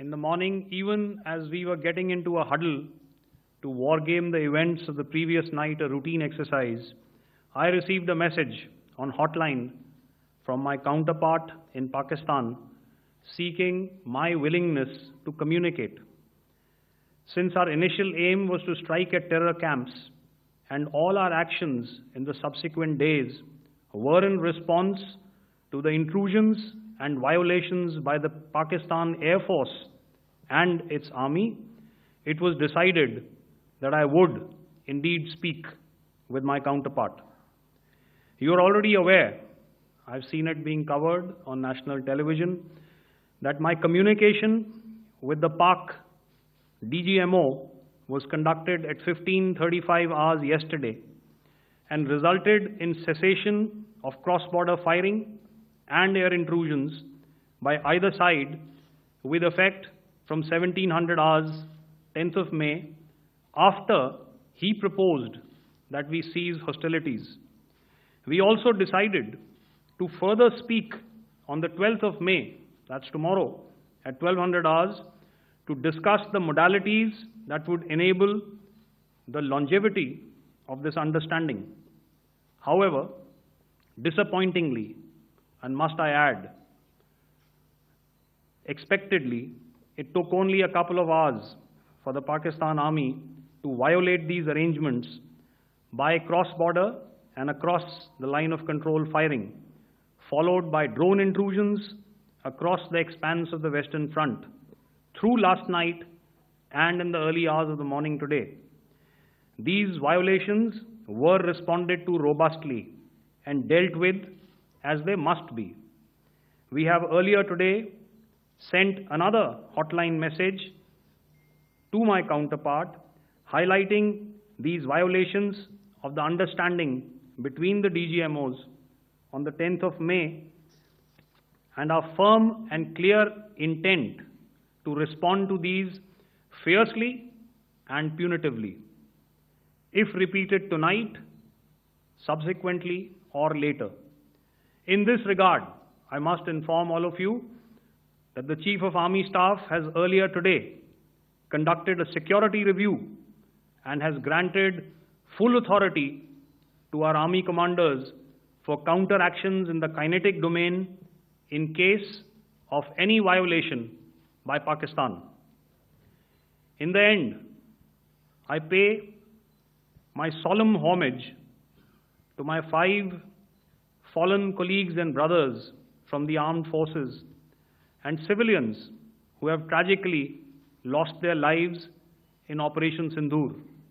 in the morning, even as we were getting into a huddle to wargame the events of the previous night, a routine exercise, I received a message on hotline from my counterpart in Pakistan seeking my willingness to communicate. Since our initial aim was to strike at terror camps, and all our actions in the subsequent days were in response to the intrusions and violations by the Pakistan Air Force and its army, it was decided that I would indeed speak with my counterpart. You are already aware, I've seen it being covered on national television, that my communication with the Pak DGMO was conducted at 15:35 hours yesterday and resulted in cessation of cross-border firing and air intrusions by either side with effect from 1700 hours, 10th of May, after he proposed that we cease hostilities. We also decided to further speak on the 12th of May, that's tomorrow, at 1200 hours, to discuss the modalities that would enable the longevity of this understanding. However, disappointingly, and must I add, expectedly, it took only a couple of hours for the Pakistan Army to violate these arrangements by cross-border and across the line of control firing, followed by drone intrusions across the expanse of the Western Front through last night and in the early hours of the morning today. These violations were responded to robustly and dealt with as they must be. We have earlier today sent another hotline message to my counterpart highlighting these violations of the understanding between the DGMOs on the 10th of May and our firm and clear intent to respond to these fiercely and punitively, if repeated tonight, subsequently, or later. In this regard, I must inform all of you that the Chief of Army Staff has earlier today conducted a security review and has granted full authority to our Army commanders for counter-actions in the kinetic domain in case of any violation by Pakistan. In the end, I pay my solemn homage to my 5 fallen colleagues and brothers from the armed forces and civilians who have tragically lost their lives in Operation Sindoor.